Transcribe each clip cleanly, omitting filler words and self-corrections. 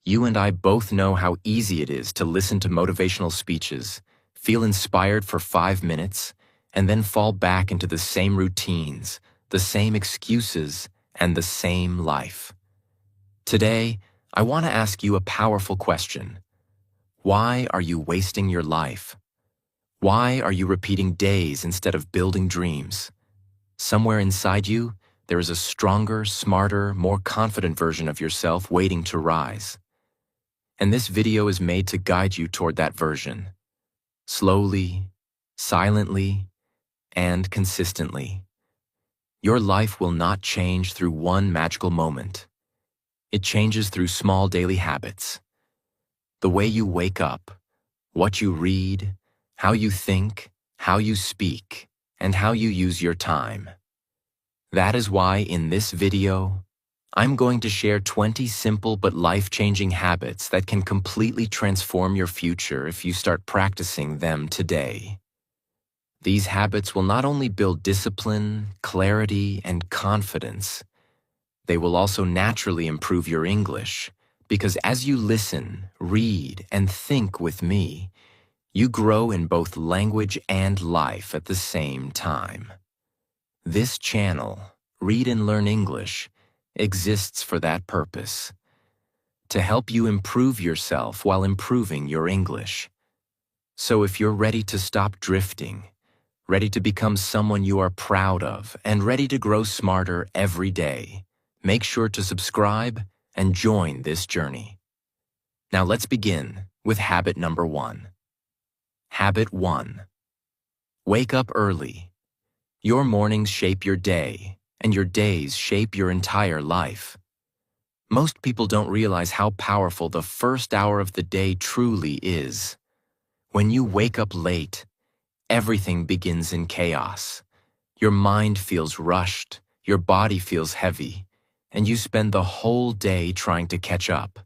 You and I both know how easy it is to listen to motivational speeches, feel inspired for 5 minutes, and then fall back into the same routines, the same excuses, and the same life. Today, I want to ask you a powerful question. Why are you wasting your life? Why are you repeating days instead of building dreams? Somewhere inside you, there is a stronger, smarter, more confident version of yourself waiting to rise. And this video is made to guide you toward that version. Slowly, silently, and consistently. Your life will not change through one magical moment. It changes through small daily habits. The way you wake up, what you read, how you think, how you speak, and how you use your time. That is why in this video, I'm going to share 20 simple but life-changing habits that can completely transform your future if you start practicing them today. These habits will not only build discipline, clarity, and confidence, they will also naturally improve your English, because as you listen, read, and think with me, you grow in both language and life at the same time. This channel, Read and Learn English, exists for that purpose, to help you improve yourself while improving your English. So if you're ready to stop drifting, ready to become someone you are proud of, and ready to grow smarter every day, make sure to subscribe and join this journey. Now let's begin with habit number 1. Habit 1. Wake up early. Your mornings shape your day, and your days shape your entire life. Most people don't realize how powerful the first hour of the day truly is. When you wake up late, everything begins in chaos. Your mind feels rushed, your body feels heavy, and you spend the whole day trying to catch up.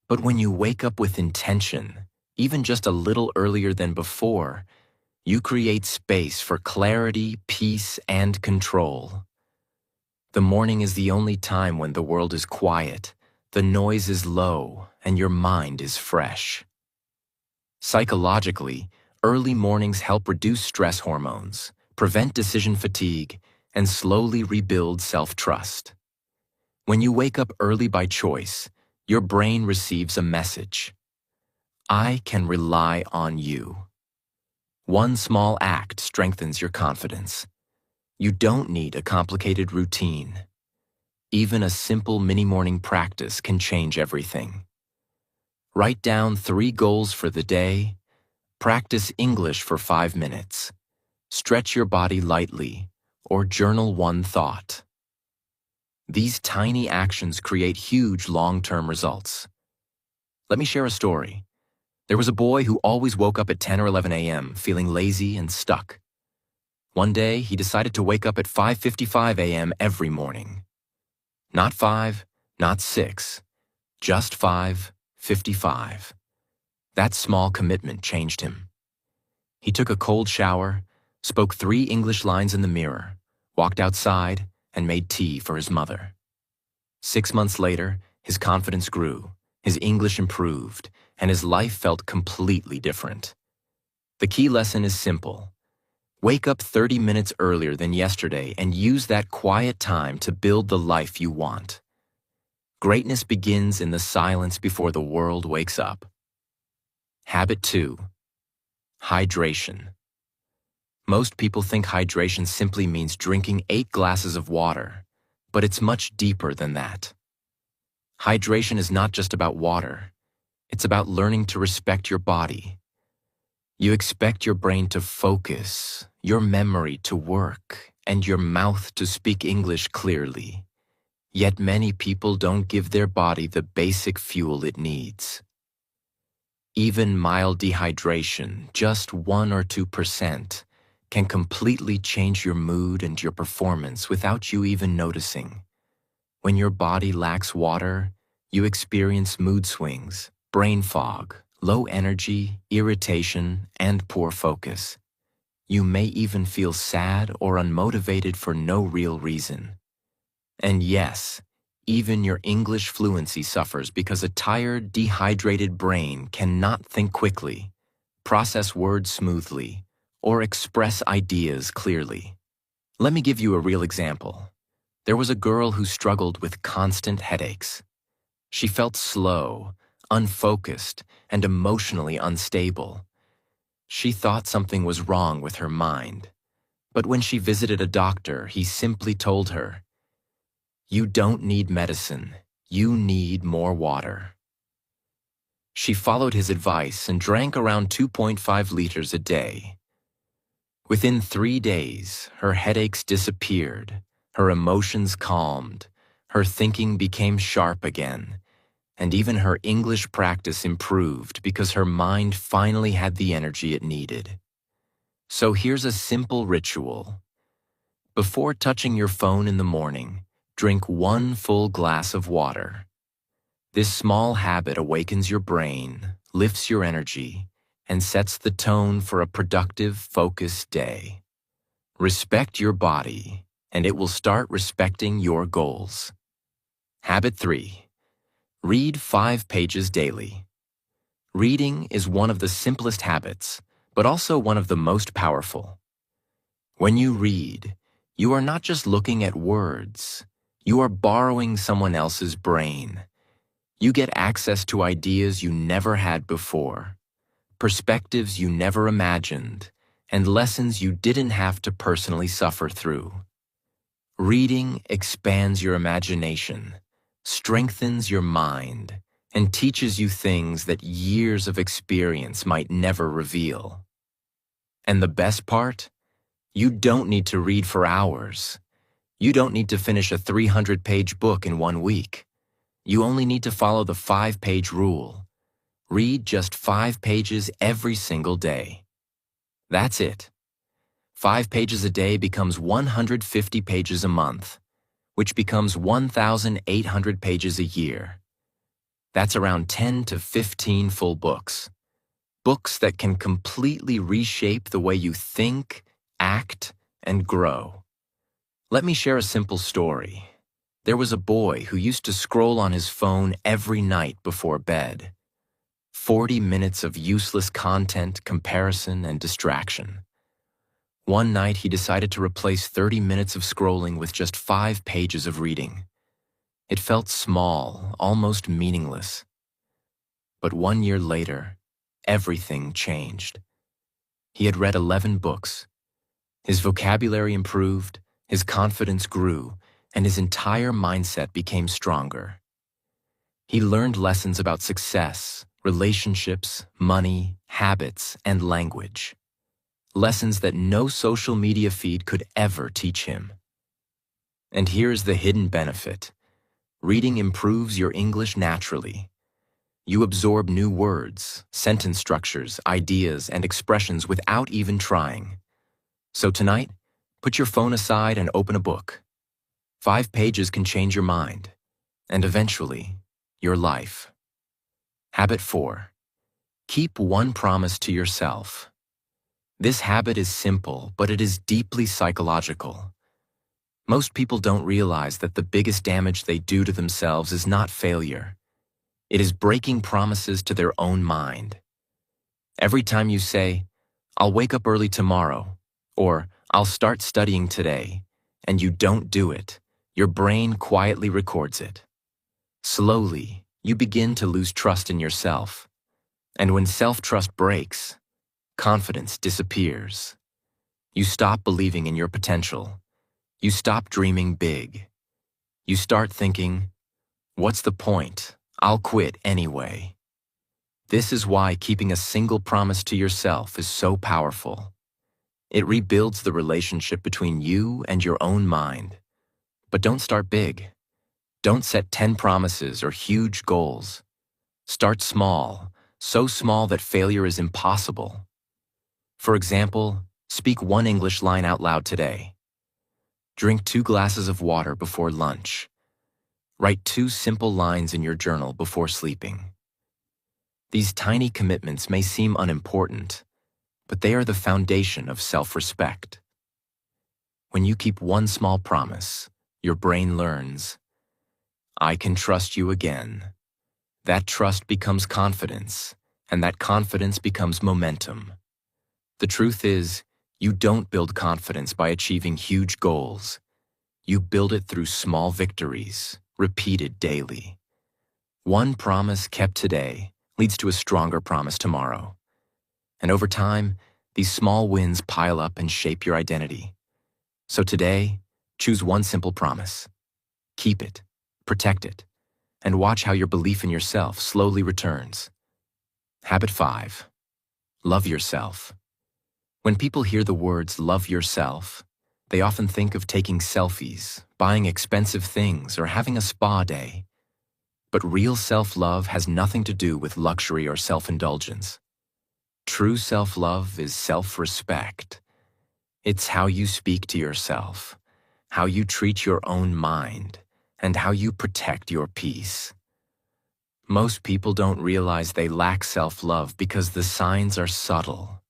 But when you wake up with intention, even just a little earlier than before, you create space for clarity, peace, and control. The morning is the only time when the world is quiet, the noise is low, and your mind is fresh. Psychologically, early mornings help reduce stress hormones, prevent decision fatigue, and slowly rebuild self-trust. When you wake up early by choice, your brain receives a message. I can rely on you. One small act strengthens your confidence. You don't need a complicated routine. Even a simple mini-morning practice can change everything. Write down 3 goals for the day. Practice English for 5 minutes. Stretch your body lightly, or journal one thought. These tiny actions create huge long-term results. Let me share a story. There was a boy who always woke up at 10 or 11 a.m. feeling lazy and stuck. One day, he decided to wake up at 5:55 a.m. every morning. Not 5, not 6, just 5:55. That small commitment changed him. He took a cold shower, spoke 3 English lines in the mirror, walked outside, and made tea for his mother. 6 months later, his confidence grew, his English improved, and his life felt completely different. The key lesson is simple. Wake up 30 minutes earlier than yesterday and use that quiet time to build the life you want. Greatness begins in the silence before the world wakes up. Habit 2. Hydration. Most people think hydration simply means drinking 8 glasses of water, but it's much deeper than that. Hydration is not just about water. It's about learning to respect your body. You expect your brain to focus, your memory to work, and your mouth to speak English clearly. Yet many people don't give their body the basic fuel it needs. Even mild dehydration, just 1 or 2%, can completely change your mood and your performance without you even noticing. When your body lacks water, you experience mood swings, brain fog, low energy, irritation, and poor focus. You may even feel sad or unmotivated for no real reason. And yes, even your English fluency suffers because a tired, dehydrated brain cannot think quickly, process words smoothly, or express ideas clearly. Let me give you a real example. There was a girl who struggled with constant headaches. She felt slow, unfocused, and emotionally unstable. She thought something was wrong with her mind. But when she visited a doctor, he simply told her, "You don't need medicine. You need more water." She followed his advice and drank around 2.5 liters a day. Within 3 days, her headaches disappeared, her emotions calmed, her thinking became sharp again, and even her English practice improved because her mind finally had the energy it needed. So here's a simple ritual. Before touching your phone in the morning, drink 1 full glass of water. This small habit awakens your brain, lifts your energy, and sets the tone for a productive, focused day. Respect your body, and it will start respecting your goals. Habit 3. Read 5 pages daily. Reading is one of the simplest habits, but also one of the most powerful. When you read, you are not just looking at words. You are borrowing someone else's brain. You get access to ideas you never had before, perspectives you never imagined, and lessons you didn't have to personally suffer through. Reading expands your imagination, strengthens your mind, and teaches you things that years of experience might never reveal. And the best part? You don't need to read for hours. You don't need to finish a 300-page book in 1 week. You only need to follow the 5-page rule. Read just 5 pages every single day. That's it. 5 pages a day becomes 150 pages a month, which becomes 1,800 pages a year. That's around 10 to 15 full books. Books that can completely reshape the way you think, act, and grow. Let me share a simple story. There was a boy who used to scroll on his phone every night before bed. 40 minutes of useless content, comparison, and distraction. One night he decided to replace 30 minutes of scrolling with just 5 pages of reading. It felt small, almost meaningless. But 1 year later, everything changed. He had read 11 books. His vocabulary improved, his confidence grew, and his entire mindset became stronger. He learned lessons about success, relationships, money, habits, and language. Lessons that no social media feed could ever teach him. And here's the hidden benefit. Reading improves your English naturally. You absorb new words, sentence structures, ideas, and expressions without even trying. So tonight, put your phone aside and open a book. 5 pages can change your mind, and eventually, your life. Habit 4. Keep one promise to yourself. This habit is simple, but it is deeply psychological. Most people don't realize that the biggest damage they do to themselves is not failure. It is breaking promises to their own mind. Every time you say, "I'll wake up early tomorrow," or "I'll start studying today," and you don't do it, your brain quietly records it. Slowly, you begin to lose trust in yourself. And when self-trust breaks, confidence disappears. You stop believing in your potential. You stop dreaming big. You start thinking, "What's the point? I'll quit anyway." This is why keeping a single promise to yourself is so powerful. It rebuilds the relationship between you and your own mind. But don't start big. Don't set 10 promises or huge goals. Start small, so small that failure is impossible. For example, speak 1 English line out loud today. Drink 2 glasses of water before lunch. Write 2 simple lines in your journal before sleeping. These tiny commitments may seem unimportant, but they are the foundation of self-respect. When you keep one small promise, your brain learns, I can trust you again. That trust becomes confidence, and that confidence becomes momentum. The truth is, you don't build confidence by achieving huge goals. You build it through small victories, repeated daily. One promise kept today leads to a stronger promise tomorrow. And over time, these small wins pile up and shape your identity. So today, choose one simple promise. Keep it, protect it, and watch how your belief in yourself slowly returns. Habit 5. Love yourself. When people hear the words love yourself, they often think of taking selfies, buying expensive things, or having a spa day. But real self-love has nothing to do with luxury or self-indulgence. True self-love is self-respect. It's how you speak to yourself, how you treat your own mind, and how you protect your peace. Most people don't realize they lack self-love because the signs are subtle.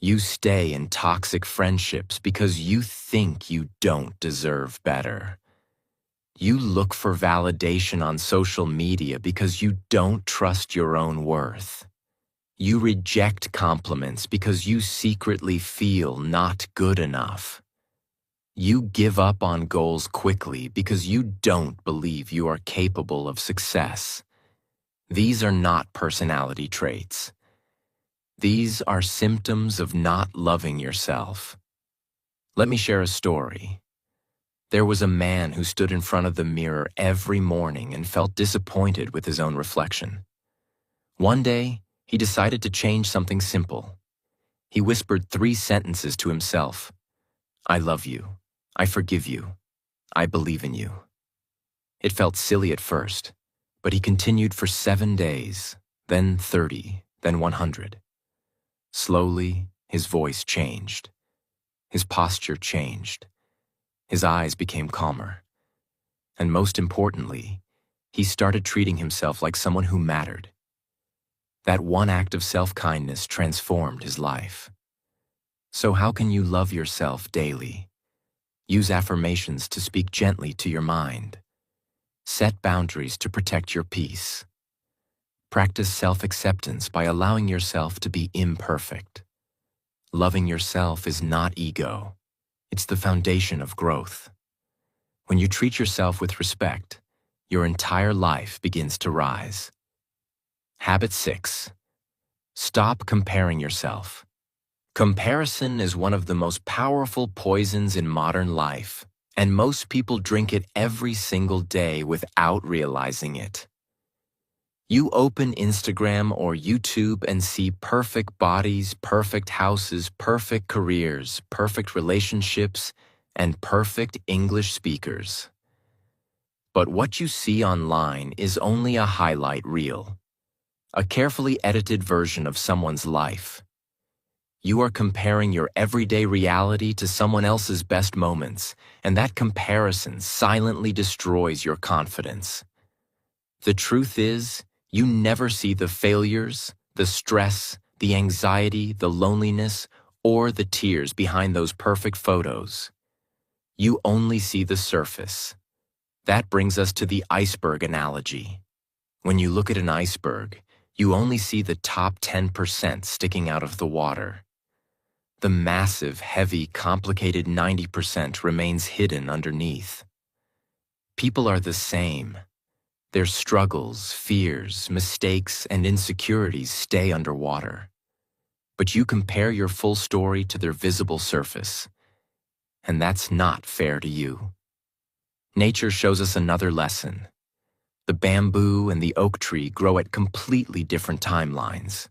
You stay in toxic friendships because you think you don't deserve better. You look for validation on social media because you don't trust your own worth. You reject compliments because you secretly feel not good enough. You give up on goals quickly because you don't believe you are capable of success. These are not personality traits. These are symptoms of not loving yourself. Let me share a story. There was a man who stood in front of the mirror every morning and felt disappointed with his own reflection. One day, he decided to change something simple. He whispered 3 sentences to himself. I love you. I forgive you. I believe in you. It felt silly at first, but he continued for 7 days, then 30, then 100. Slowly, his voice changed. His posture changed. His eyes became calmer. And most importantly, he started treating himself like someone who mattered. That one act of self-kindness transformed his life. So how can you love yourself daily? Use affirmations to speak gently to your mind. Set boundaries to protect your peace. Practice self-acceptance by allowing yourself to be imperfect. Loving yourself is not ego. It's the foundation of growth. When you treat yourself with respect, your entire life begins to rise. Habit 6. Stop comparing yourself. Comparison is one of the most powerful poisons in modern life, and most people drink it every single day without realizing it. You open Instagram or YouTube and see perfect bodies, perfect houses, perfect careers, perfect relationships, and perfect English speakers. But what you see online is only a highlight reel, a carefully edited version of someone's life. You are comparing your everyday reality to someone else's best moments, and that comparison silently destroys your confidence. The truth is, you never see the failures, the stress, the anxiety, the loneliness, or the tears behind those perfect photos. You only see the surface. That brings us to the iceberg analogy. When you look at an iceberg, you only see the top 10% sticking out of the water. The massive, heavy, complicated 90% remains hidden underneath. People are the same. Their struggles, fears, mistakes, and insecurities stay underwater. But you compare your full story to their visible surface, and that's not fair to you. Nature shows us another lesson. The bamboo and the oak tree grow at completely different timelines.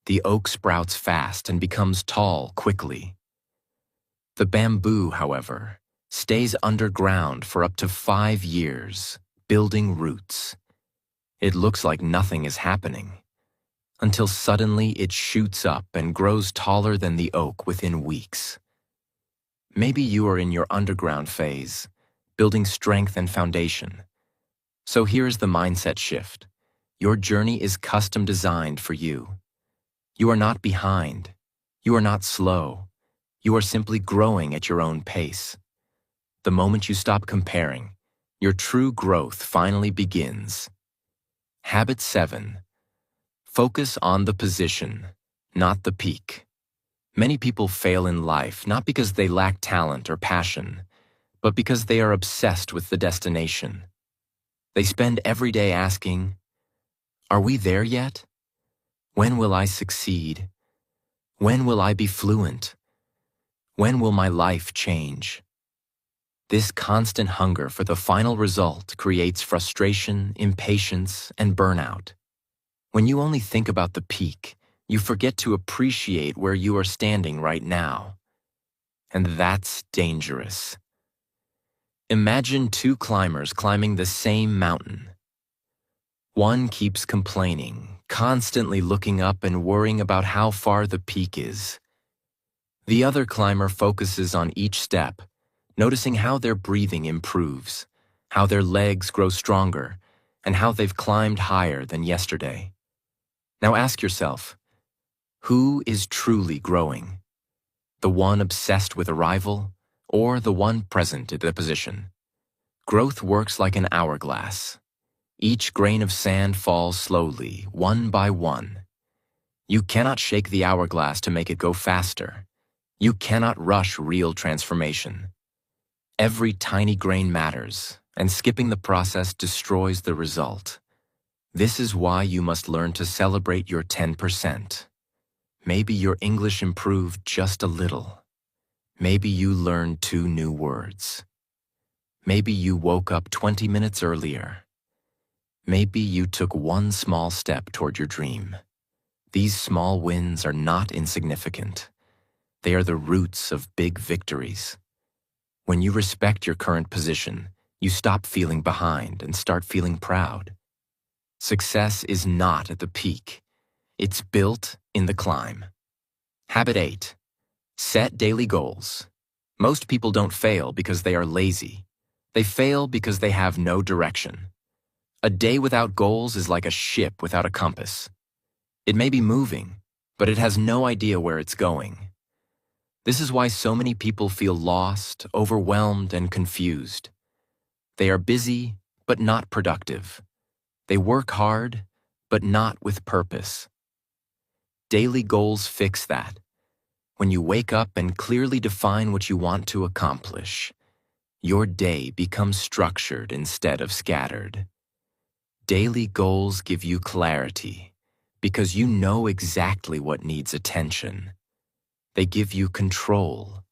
The oak sprouts fast and becomes tall quickly. The bamboo, however, stays underground for up to 5 years, building roots. It looks like nothing is happening, until suddenly it shoots up and grows taller than the oak within weeks. Maybe you are in your underground phase, building strength and foundation. So here's the mindset shift. Your journey is custom designed for you. You are not behind. You are not slow. You are simply growing at your own pace. The moment you stop comparing, Your true growth finally begins. Habit 7. Focus on the position, not the peak. Many people fail in life not because they lack talent or passion, but because they are obsessed with the destination. They spend every day asking, "Are we there yet? When will I succeed? When will I be fluent? When will my life change?" This constant hunger for the final result creates frustration, impatience, and burnout. When you only think about the peak, you forget to appreciate where you are standing right now. And that's dangerous. Imagine two climbers climbing the same mountain. One keeps complaining, constantly looking up and worrying about how far the peak is. The other climber focuses on each step, noticing how their breathing improves, how their legs grow stronger, and how they've climbed higher than yesterday. Now ask yourself, who is truly growing? The one obsessed with arrival, or the one present at the position? Growth works like an hourglass. Each grain of sand falls slowly, one by one. You cannot shake the hourglass to make it go faster. You cannot rush real transformation. Every tiny grain matters, and skipping the process destroys the result. This is why you must learn to celebrate your 10%. Maybe your English improved just a little. Maybe you learned 2 new words. Maybe you woke up 20 minutes earlier. Maybe you took one small step toward your dream. These small wins are not insignificant. They are the roots of big victories. When you respect your current position, you stop feeling behind and start feeling proud. Success is not at the peak. It's built in the climb. Habit 8. Set daily goals. Most people don't fail because they are lazy. They fail because they have no direction. A day without goals is like a ship without a compass. It may be moving, but it has no idea where it's going. This is why so many people feel lost, overwhelmed, and confused. They are busy, but not productive. They work hard, but not with purpose. Daily goals fix that. When you wake up and clearly define what you want to accomplish, your day becomes structured instead of scattered. Daily goals give you clarity because you know exactly what needs attention. They give you control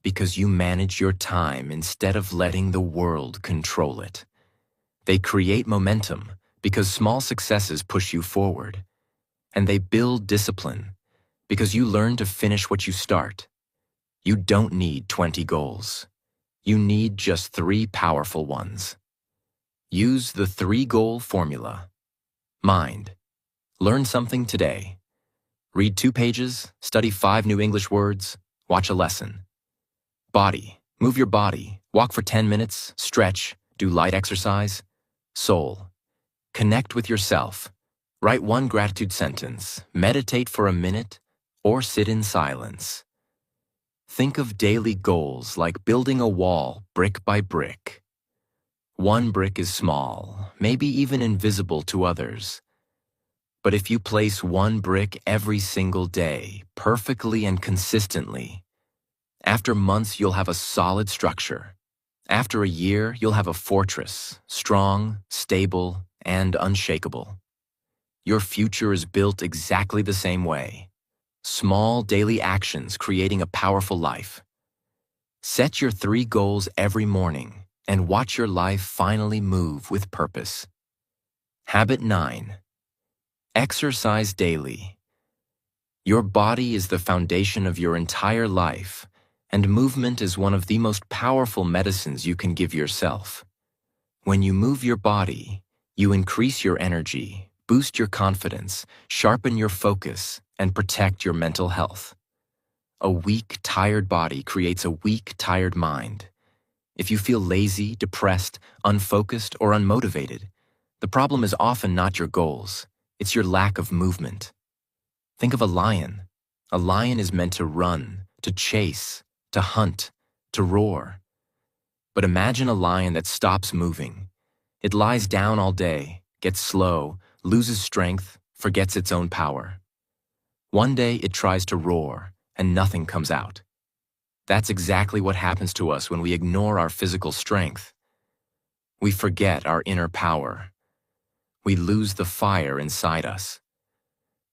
because you manage your time instead of letting the world control it. They create momentum because small successes push you forward. And they build discipline because you learn to finish what you start. You don't need 20 goals. You need just 3 powerful ones. Use the 3-goal formula. Mind. Learn something today. Read 2 pages, study 5 new English words, watch a lesson. Body. Move your body. Walk for 10 minutes, stretch, do light exercise. Soul. Connect with yourself. Write 1 gratitude sentence, meditate for a minute, or sit in silence. Think of daily goals like building a wall brick by brick. 1 brick is small, maybe even invisible to others. But if you place 1 brick every single day, perfectly and consistently, after months you'll have a solid structure. After a year, you'll have a fortress, strong, stable, and unshakable. Your future is built exactly the same way. Small daily actions creating a powerful life. Set your 3 goals every morning and watch your life finally move with purpose. Habit 9. Exercise daily. Your body is the foundation of your entire life, and movement is one of the most powerful medicines you can give yourself. When you move your body, you increase your energy, boost your confidence, sharpen your focus, and protect your mental health. A weak, tired body creates a weak, tired mind. If you feel lazy, depressed, unfocused, or unmotivated, the problem is often not your goals. It's your lack of movement. Think of a lion. A lion is meant to run, to chase, to hunt, to roar. But imagine a lion that stops moving. It lies down all day, gets slow, loses strength, forgets its own power. One day it tries to roar, and nothing comes out. That's exactly what happens to us when we ignore our physical strength. We forget our inner power. We lose the fire inside us.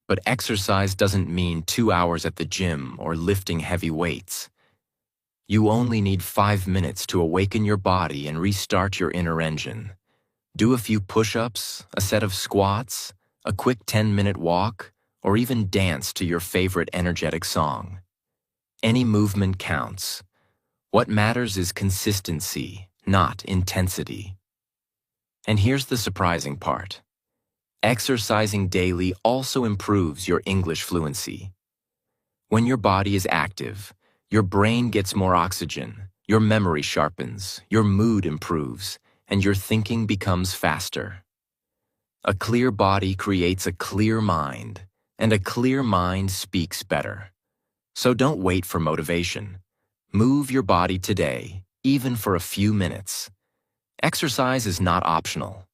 But exercise doesn't mean 2 hours at the gym or lifting heavy weights. You only need 5 minutes to awaken your body and restart your inner engine. Do a few push-ups, a set of squats, a quick 10-minute walk, or even dance to your favorite energetic song. Any movement counts. What matters is consistency, not intensity. And here's the surprising part. Exercising daily also improves your English fluency. When your body is active, your brain gets more oxygen, your memory sharpens, your mood improves, and your thinking becomes faster. A clear body creates a clear mind, and a clear mind speaks better. So don't wait for motivation. Move your body today, even for a few minutes. Exercise is not optional.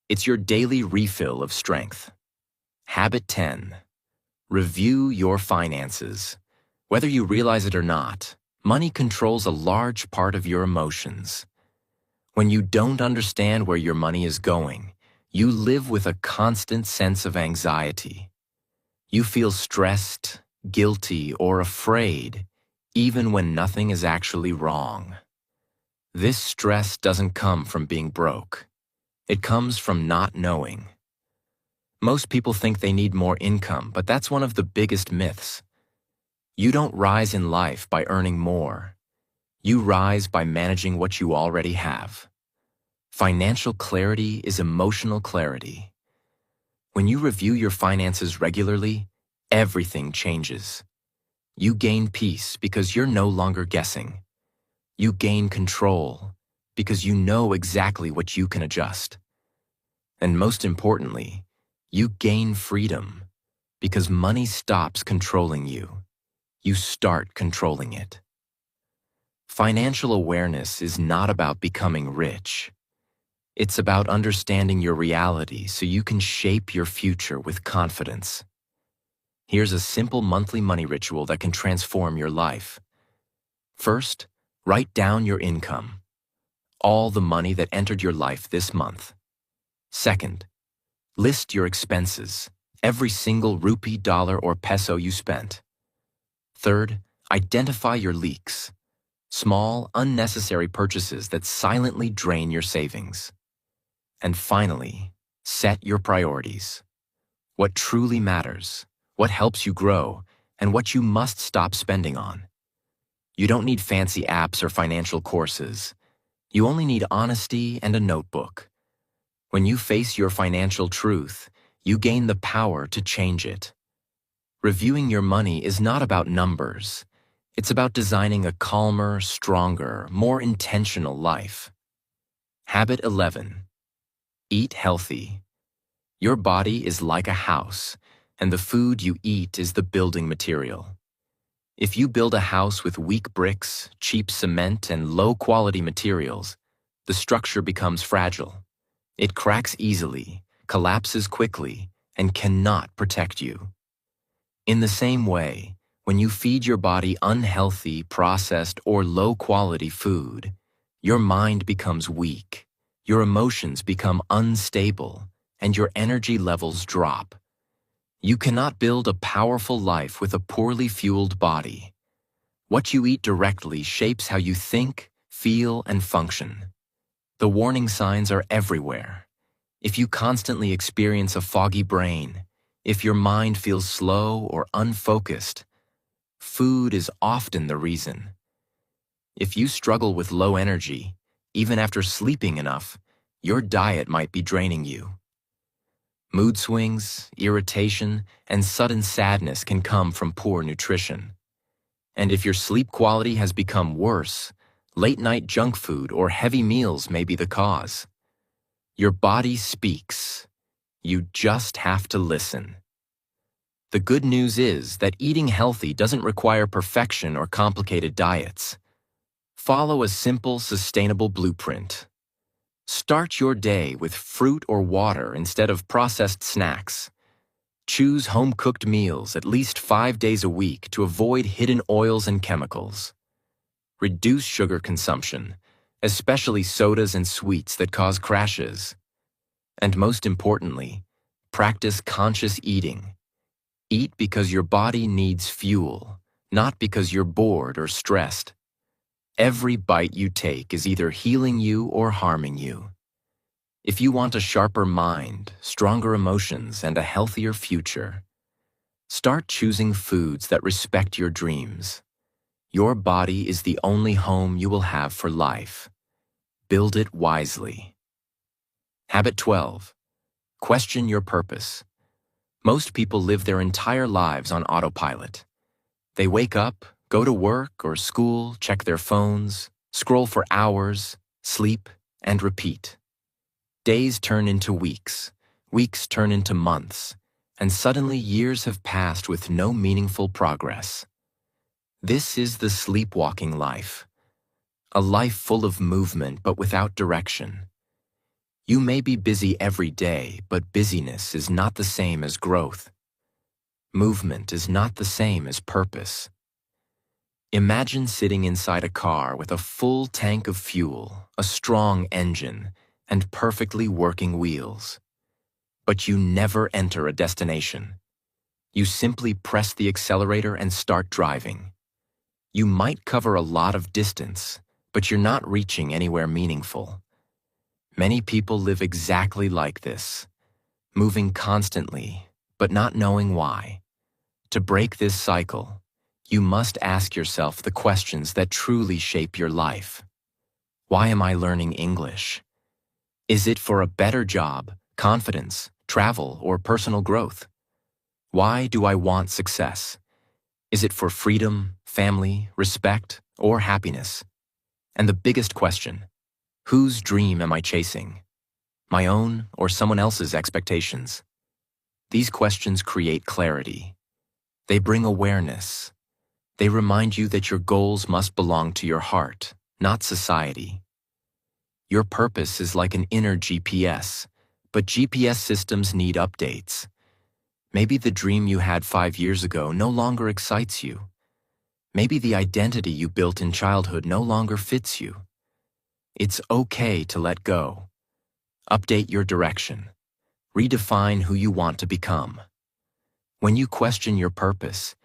It's your daily refill of strength. Habit 10. Review your finances. Whether you realize it or not, money controls a large part of your emotions. When you don't understand where your money is going, you live with a constant sense of anxiety. You feel stressed, guilty, or afraid, even when nothing is actually wrong. This stress doesn't come from being broke. It comes from not knowing. Most people think they need more income, but that's one of the biggest myths. You don't rise in life by earning more. You rise by managing what you already have. Financial clarity is emotional clarity. When you review your finances regularly, everything changes. You gain peace because you're no longer guessing. You gain control because you know exactly what you can adjust. And most importantly, you gain freedom because money stops controlling you. You start controlling it. Financial awareness is not about becoming rich. It's about understanding your reality so you can shape your future with confidence. Here's a simple monthly money ritual that can transform your life. First, write down your income, all the money that entered your life this month. Second, list your expenses, every single rupee, dollar, or peso you spent. Third, identify your leaks, small, unnecessary purchases that silently drain your savings. And finally, set your priorities. What truly matters, what helps you grow, and what you must stop spending on. You don't need fancy apps or financial courses. You only need honesty and a notebook. When you face your financial truth, you gain the power to change it. Reviewing your money is not about numbers. It's about designing a calmer, stronger, more intentional life. Habit 11. Eat healthy. Your body is like a house, and the food you eat is the building material. If you build a house with weak bricks, cheap cement, and low-quality materials, the structure becomes fragile. It cracks easily, collapses quickly, and cannot protect you. In the same way, when you feed your body unhealthy, processed, or low-quality food, your mind becomes weak, your emotions become unstable, and your energy levels drop. You cannot build a powerful life with a poorly fueled body. What you eat directly shapes how you think, feel, and function. The warning signs are everywhere. If you constantly experience a foggy brain, if your mind feels slow or unfocused, food is often the reason. If you struggle with low energy, even after sleeping enough, your diet might be draining you. Mood swings, irritation, and sudden sadness can come from poor nutrition. And if your sleep quality has become worse, late-night junk food or heavy meals may be the cause. Your body speaks. You just have to listen. The good news is that eating healthy doesn't require perfection or complicated diets. Follow a simple, sustainable blueprint. Start your day with fruit or water instead of processed snacks. Choose home-cooked meals at least 5 days a week to avoid hidden oils and chemicals. Reduce sugar consumption, especially sodas and sweets that cause crashes. And most importantly, practice conscious eating. Eat because your body needs fuel, not because you're bored or stressed. Every bite you take is either healing you or harming you. If you want a sharper mind, stronger emotions, and a healthier future, start choosing foods that respect your dreams. Your body is the only home you will have for life. Build it wisely. Habit 12. Question your purpose. Most people live their entire lives on autopilot. They wake up, go to work or school, check their phones, scroll for hours, sleep, and repeat. Days turn into weeks, weeks turn into months, and suddenly years have passed with no meaningful progress. This is the sleepwalking life, a life full of movement but without direction. You may be busy every day, but busyness is not the same as growth. Movement is not the same as purpose. Imagine sitting inside a car with a full tank of fuel, a strong engine, and perfectly working wheels. But you never enter a destination. You simply press the accelerator and start driving. You might cover a lot of distance, but you're not reaching anywhere meaningful. Many people live exactly like this, moving constantly, but not knowing why. To break this cycle, you must ask yourself the questions that truly shape your life. Why am I learning English? Is it for a better job, confidence, travel, or personal growth? Why do I want success? Is it for freedom, family, respect, or happiness? And the biggest question, whose dream am I chasing? My own or someone else's expectations? These questions create clarity. They bring awareness. They remind you that your goals must belong to your heart, not society. Your purpose is like an inner GPS, but GPS systems need updates. Maybe the dream you had 5 years ago no longer excites you. Maybe the identity you built in childhood no longer fits you. It's okay to let go. Update your direction. Redefine who you want to become. When you question your purpose,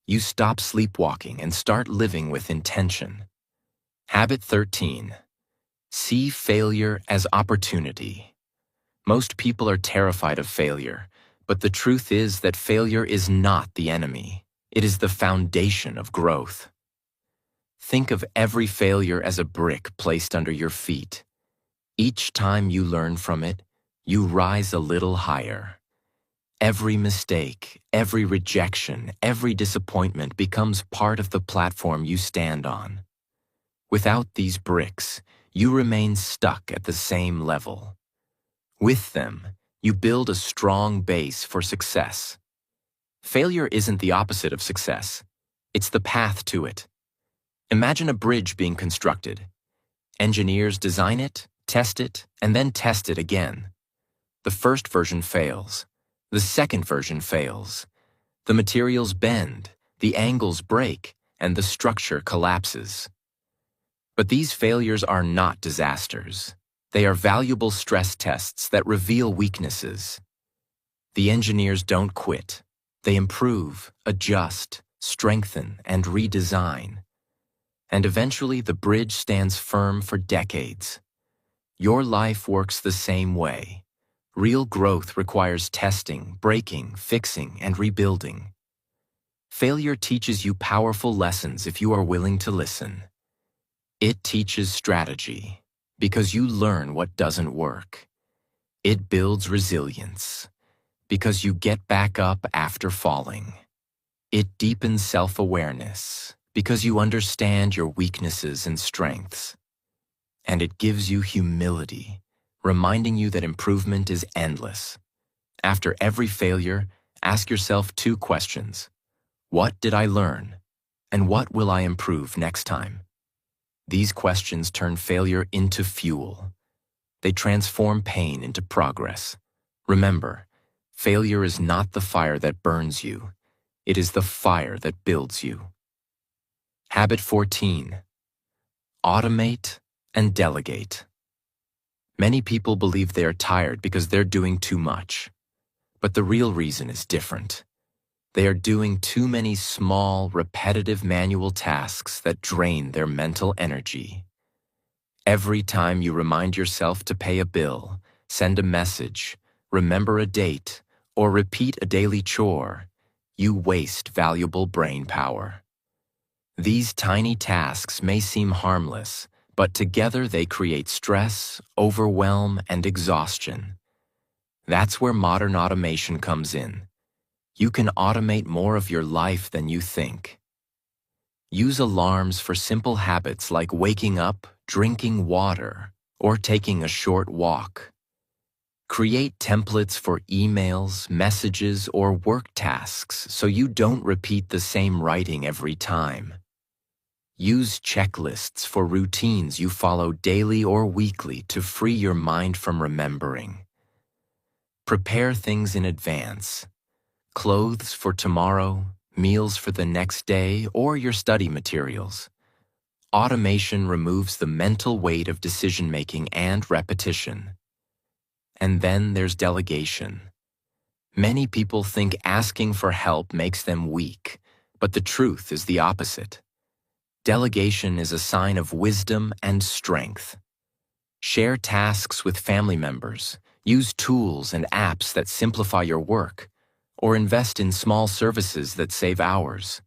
you stop sleepwalking and start living with intention. Habit 13. See failure as opportunity. Most people are terrified of failure, but the truth is that failure is not the enemy. It is the foundation of growth. Think of every failure as a brick placed under your feet. Each time you learn from it, you rise a little higher. Every mistake, every rejection, every disappointment becomes part of the platform you stand on. Without these bricks, you remain stuck at the same level. With them, you build a strong base for success. Failure isn't the opposite of success. It's the path to it. Imagine a bridge being constructed. Engineers design it, test it, and then test it again. The first version fails. The second version fails. The materials bend, the angles break, and the structure collapses. But these failures are not disasters. They are valuable stress tests that reveal weaknesses. The engineers don't quit. They improve, adjust, strengthen, and redesign. And eventually the bridge stands firm for decades. Your life works the same way. Real growth requires testing, breaking, fixing, and rebuilding. Failure teaches you powerful lessons if you are willing to listen. It teaches strategy, because you learn what doesn't work. It builds resilience, because you get back up after falling. It deepens self-awareness, because you understand your weaknesses and strengths. And it gives you humility, reminding you that improvement is endless. After every failure, ask yourself 2 questions. What did I learn? And what will I improve next time? These questions turn failure into fuel. They transform pain into progress. Remember, failure is not the fire that burns you. It is the fire that builds you. Habit 14. Automate and delegate. Many people believe they are tired because they're doing too much. But the real reason is different. They are doing too many small, repetitive manual tasks that drain their mental energy. Every time you remind yourself to pay a bill, send a message, remember a date, or repeat a daily chore, you waste valuable brain power. These tiny tasks may seem harmless, but together they create stress, overwhelm, and exhaustion. That's where modern automation comes in. You can automate more of your life than you think. Use alarms for simple habits like waking up, drinking water, or taking a short walk. Create templates for emails, messages, or work tasks so you don't repeat the same writing every time. Use checklists for routines you follow daily or weekly to free your mind from remembering. Prepare things in advance. Clothes for tomorrow, meals for the next day, or your study materials. Automation removes the mental weight of decision-making and repetition. And then there's delegation. Many people think asking for help makes them weak, but the truth is the opposite. Delegation is a sign of wisdom and strength. Share tasks with family members, use tools and apps that simplify your work, or invest in small services that save hours.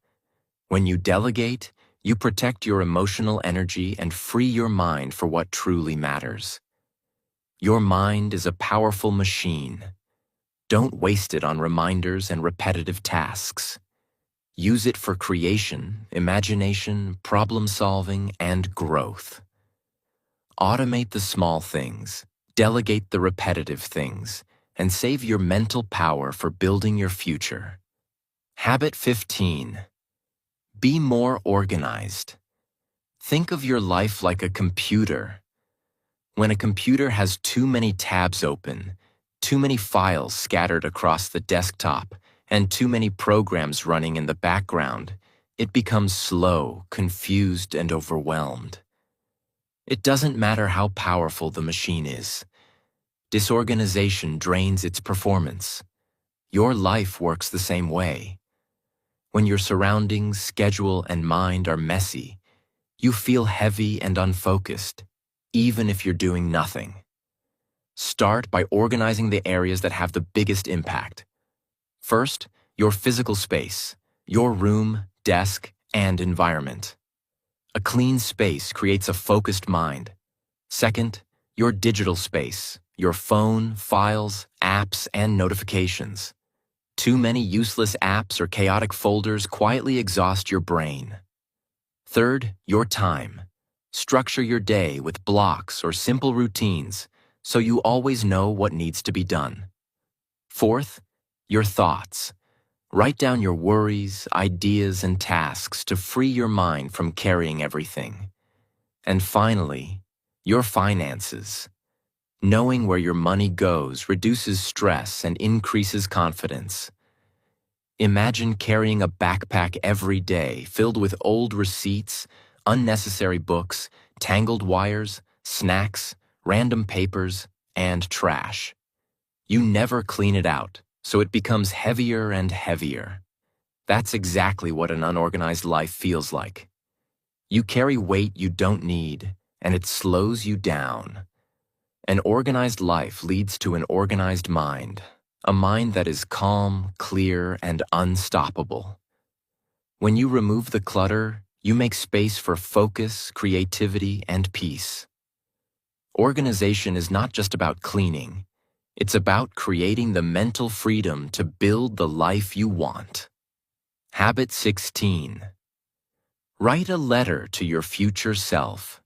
When you delegate, you protect your emotional energy and free your mind for what truly matters. Your mind is a powerful machine. Don't waste it on reminders and repetitive tasks. Use it for creation, imagination, problem-solving, and growth. Automate the small things, delegate the repetitive things, and save your mental power for building your future. Habit 15. Be more organized. Think of your life like a computer. When a computer has too many tabs open, too many files scattered across the desktop, and too many programs running in the background, it becomes slow, confused, and overwhelmed. It doesn't matter how powerful the machine is. Disorganization drains its performance. Your life works the same way. When your surroundings, schedule, and mind are messy, you feel heavy and unfocused, even if you're doing nothing. Start by organizing the areas that have the biggest impact. First, your physical space, your room, desk, and environment. A clean space creates a focused mind. Second, your digital space, your phone, files, apps, and notifications. Too many useless apps or chaotic folders quietly exhaust your brain. Third, your time. Structure your day with blocks or simple routines so you always know what needs to be done. Fourth, your thoughts. Write down your worries, ideas, and tasks to free your mind from carrying everything. And finally, your finances. Knowing where your money goes reduces stress and increases confidence. Imagine carrying a backpack every day filled with old receipts, unnecessary books, tangled wires, snacks, random papers, and trash. You never clean it out, so it becomes heavier and heavier. That's exactly what an unorganized life feels like. You carry weight you don't need, and it slows you down. An organized life leads to an organized mind, a mind that is calm, clear, and unstoppable. When you remove the clutter, you make space for focus, creativity, and peace. Organization is not just about cleaning. It's about creating the mental freedom to build the life you want. Habit 16. Write a letter to your future self.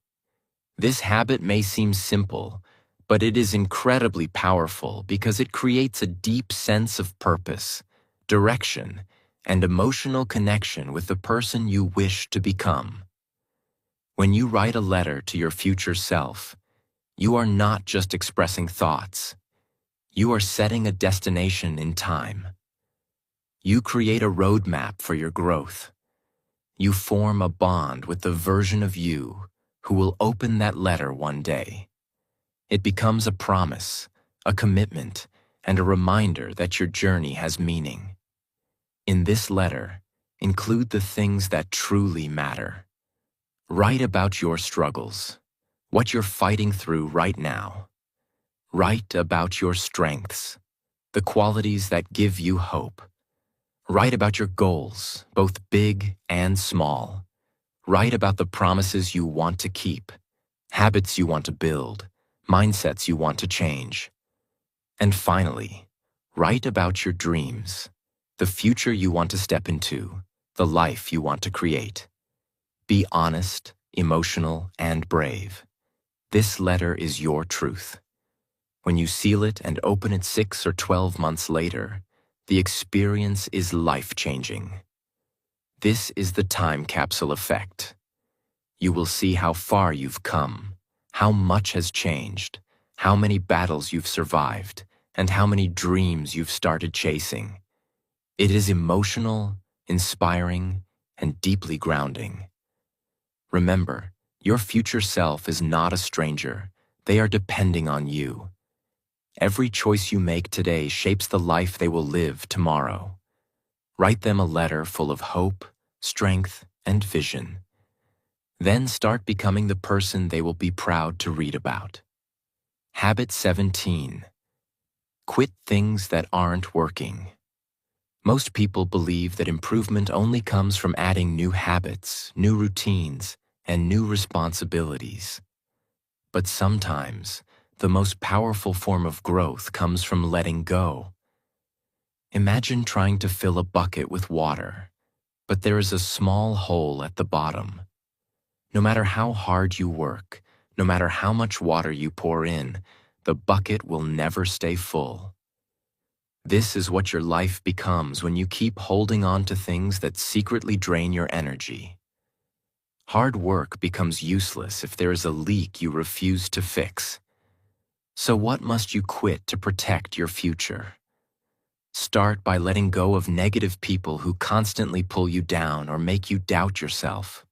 This habit may seem simple, but it is incredibly powerful because it creates a deep sense of purpose, direction, and emotional connection with the person you wish to become. When you write a letter to your future self, you are not just expressing thoughts. You are setting a destination in time. You create a roadmap for your growth. You form a bond with the version of you who will open that letter one day. It becomes a promise, a commitment, and a reminder that your journey has meaning. In this letter, include the things that truly matter. Write about your struggles, what you're fighting through right now. Write about your strengths, the qualities that give you hope. Write about your goals, both big and small. Write about the promises you want to keep, habits you want to build, mindsets you want to change. And finally, write about your dreams, the future you want to step into, the life you want to create. Be honest, emotional, and brave. This letter is your truth. When you seal it and open it 6 or 12 months later, the experience is life-changing. This is the time capsule effect. You will see how far you've come, how much has changed, how many battles you've survived, and how many dreams you've started chasing. It is emotional, inspiring, and deeply grounding. Remember, your future self is not a stranger. They are depending on you. Every choice you make today shapes the life they will live tomorrow. Write them a letter full of hope, strength, and vision. Then start becoming the person they will be proud to read about. Habit 17. Quit things that aren't working. Most people believe that improvement only comes from adding new habits, new routines, and new responsibilities. But sometimes, the most powerful form of growth comes from letting go. Imagine trying to fill a bucket with water, but there is a small hole at the bottom. No matter how hard you work, no matter how much water you pour in, the bucket will never stay full. This is what your life becomes when you keep holding on to things that secretly drain your energy. Hard work becomes useless if there is a leak you refuse to fix. So what must you quit to protect your future? Start by letting go of negative people who constantly pull you down or make you doubt yourself.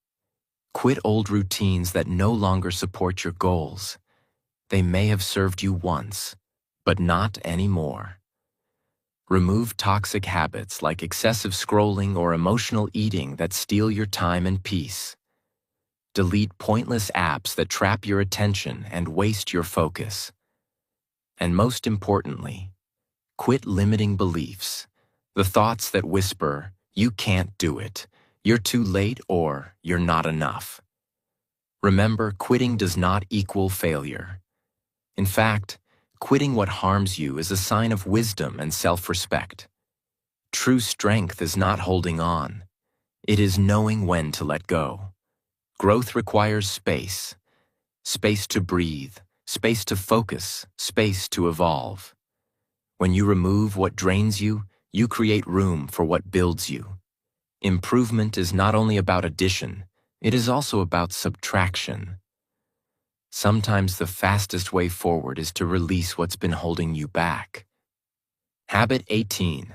Quit old routines that no longer support your goals. They may have served you once, but not anymore. Remove toxic habits like excessive scrolling or emotional eating that steal your time and peace. Delete pointless apps that trap your attention and waste your focus. And most importantly, quit limiting beliefs, the thoughts that whisper, "You can't do it, you're too late," or "You're not enough." Remember, quitting does not equal failure. In fact, quitting what harms you is a sign of wisdom and self-respect. True strength is not holding on. It is knowing when to let go. Growth requires space. Space to breathe, space to focus, space to evolve. When you remove what drains you, you create room for what builds you. Improvement is not only about addition, it is also about subtraction. Sometimes the fastest way forward is to release what's been holding you back. Habit 18.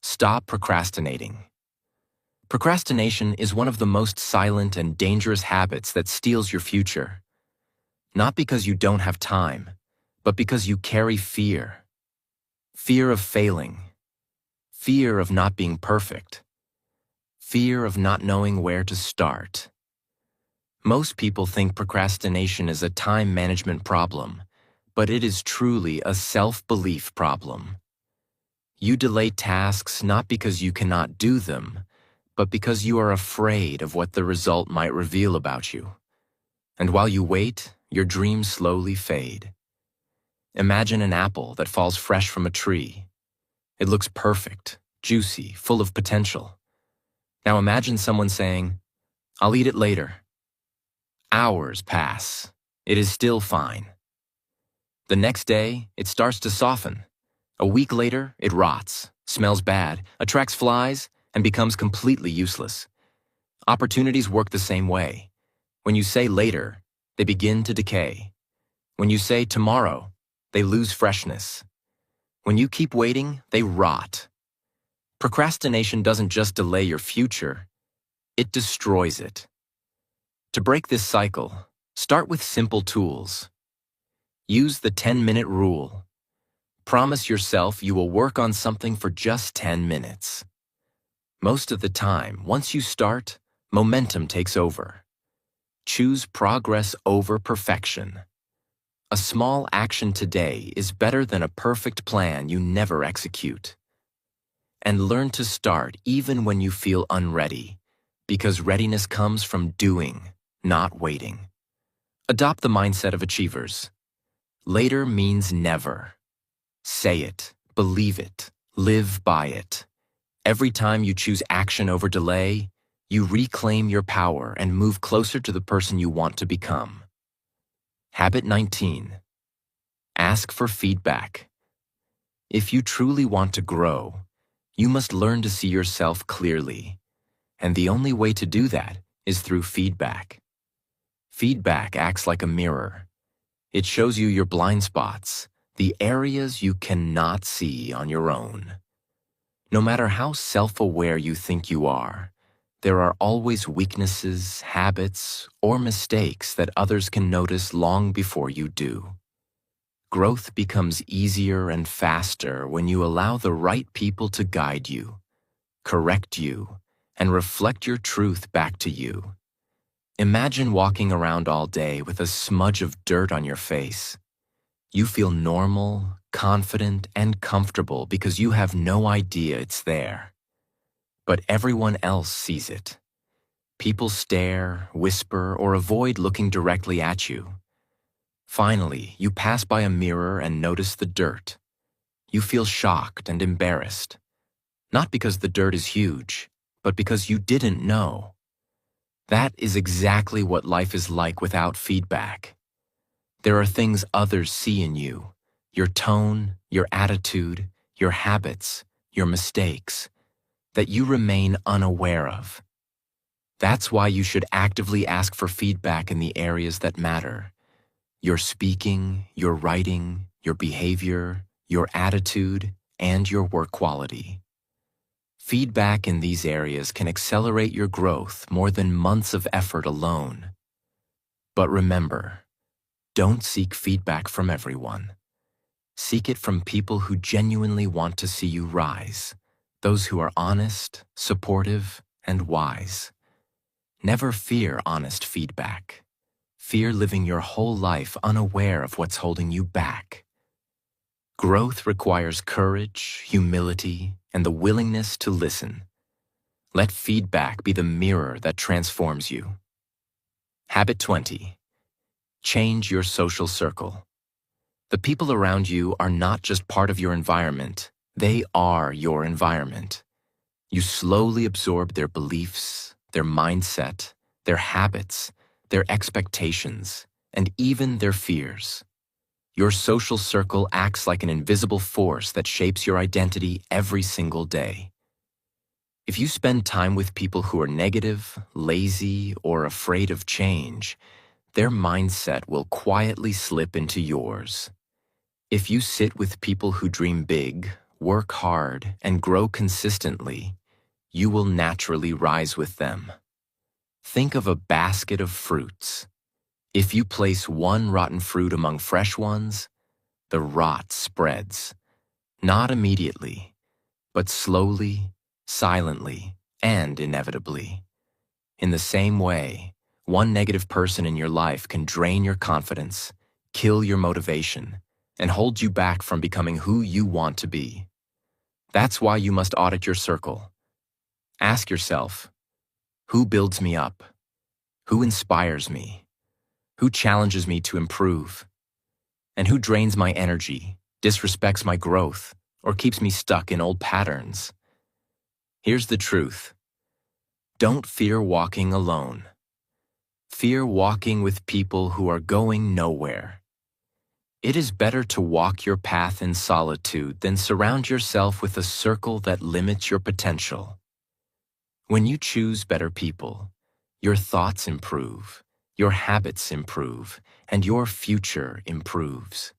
Stop procrastinating. Procrastination is one of the most silent and dangerous habits that steals your future. Not because you don't have time, but because you carry fear. Fear of failing. Fear of not being perfect. Fear of not knowing where to start. Most people think procrastination is a time management problem, but it is truly a self-belief problem. You delay tasks not because you cannot do them, but because you are afraid of what the result might reveal about you. And while you wait, your dreams slowly fade. Imagine an apple that falls fresh from a tree. It looks perfect, juicy, full of potential. Now imagine someone saying, "I'll eat it later." Hours pass. It is still fine. The next day, it starts to soften. A week later, it rots, smells bad, attracts flies, and becomes completely useless. Opportunities work the same way. When you say later, they begin to decay. When you say tomorrow, they lose freshness. When you keep waiting, they rot. Procrastination doesn't just delay your future, it destroys it. To break this cycle, start with simple tools. Use the 10-minute rule. Promise yourself you will work on something for just 10 minutes. Most of the time, once you start, momentum takes over. Choose progress over perfection. A small action today is better than a perfect plan you never execute. And learn to start even when you feel unready, because readiness comes from doing, not waiting. Adopt the mindset of achievers. Later means never. Say it, believe it, live by it. Every time you choose action over delay, you reclaim your power and move closer to the person you want to become. Habit 19. Ask for feedback. If you truly want to grow, you must learn to see yourself clearly. And the only way to do that is through feedback. Feedback acts like a mirror. It shows you your blind spots, the areas you cannot see on your own. No matter how self-aware you think you are, there are always weaknesses, habits, or mistakes that others can notice long before you do. Growth becomes easier and faster when you allow the right people to guide you, correct you, and reflect your truth back to you. Imagine walking around all day with a smudge of dirt on your face. You feel normal, confident, and comfortable because you have no idea it's there. But everyone else sees it. People stare, whisper, or avoid looking directly at you. Finally, you pass by a mirror and notice the dirt. You feel shocked and embarrassed. Not because the dirt is huge, but because you didn't know. That is exactly what life is like without feedback. There are things others see in you, your tone, your attitude, your habits, your mistakes, that you remain unaware of. That's why you should actively ask for feedback in the areas that matter. Your speaking, your writing, your behavior, your attitude, and your work quality. Feedback in these areas can accelerate your growth more than months of effort alone. But remember, don't seek feedback from everyone. Seek it from people who genuinely want to see you rise, those who are honest, supportive, and wise. Never fear honest feedback. Fear living your whole life unaware of what's holding you back. Growth requires courage, humility, and the willingness to listen. Let feedback be the mirror that transforms you. Habit 20. Change your social circle. The people around you are not just part of your environment, they are your environment. You slowly absorb their beliefs, their mindset, their habits, their expectations, and even their fears. Your social circle acts like an invisible force that shapes your identity every single day. If you spend time with people who are negative, lazy, or afraid of change, their mindset will quietly slip into yours. If you sit with people who dream big, work hard, and grow consistently, you will naturally rise with them. Think of a basket of fruits. If you place one rotten fruit among fresh ones, the rot spreads. Not immediately, but slowly, silently, and inevitably. In the same way, one negative person in your life can drain your confidence, kill your motivation, and hold you back from becoming who you want to be. That's why you must audit your circle. Ask yourself, who builds me up? Who inspires me? Who challenges me to improve? And who drains my energy, disrespects my growth, or keeps me stuck in old patterns? Here's the truth. Don't fear walking alone. Fear walking with people who are going nowhere. It is better to walk your path in solitude than surround yourself with a circle that limits your potential. When you choose better people, your thoughts improve, your habits improve, and your future improves.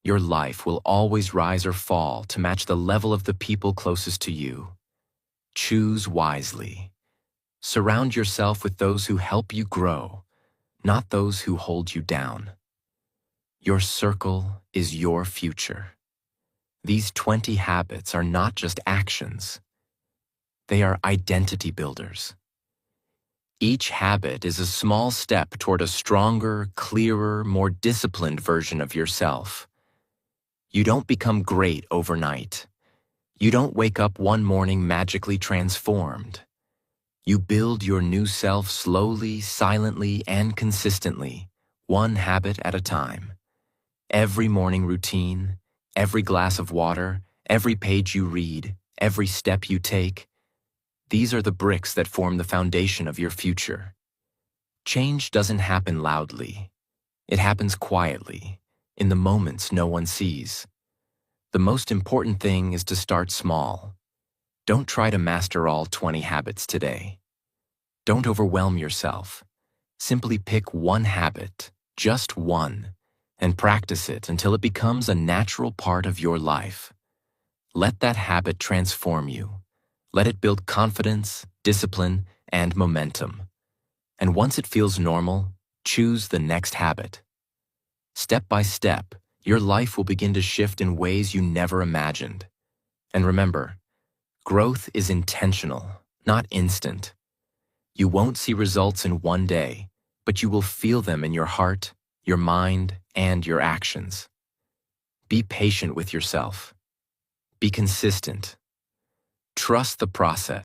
Your life will always rise or fall to match the level of the people closest to you. Choose wisely. Surround yourself with those who help you grow, not those who hold you down. Your circle is your future. These 20 habits are not just actions. They are identity builders. Each habit is a small step toward a stronger, clearer, more disciplined version of yourself. You don't become great overnight. You don't wake up one morning magically transformed. You build your new self slowly, silently, and consistently, one habit at a time. Every morning routine, every glass of water, every page you read, every step you take, these are the bricks that form the foundation of your future. Change doesn't happen loudly. It happens quietly, in the moments no one sees. The most important thing is to start small. Don't try to master all 20 habits today. Don't overwhelm yourself. Simply pick one habit, just one, and practice it until it becomes a natural part of your life. Let that habit transform you. Let it build confidence, discipline, and momentum. And once it feels normal, choose the next habit. Step by step, your life will begin to shift in ways you never imagined. And remember, growth is intentional, not instant. You won't see results in one day, but you will feel them in your heart, your mind, and your actions. Be patient with yourself. Be consistent. Trust the process.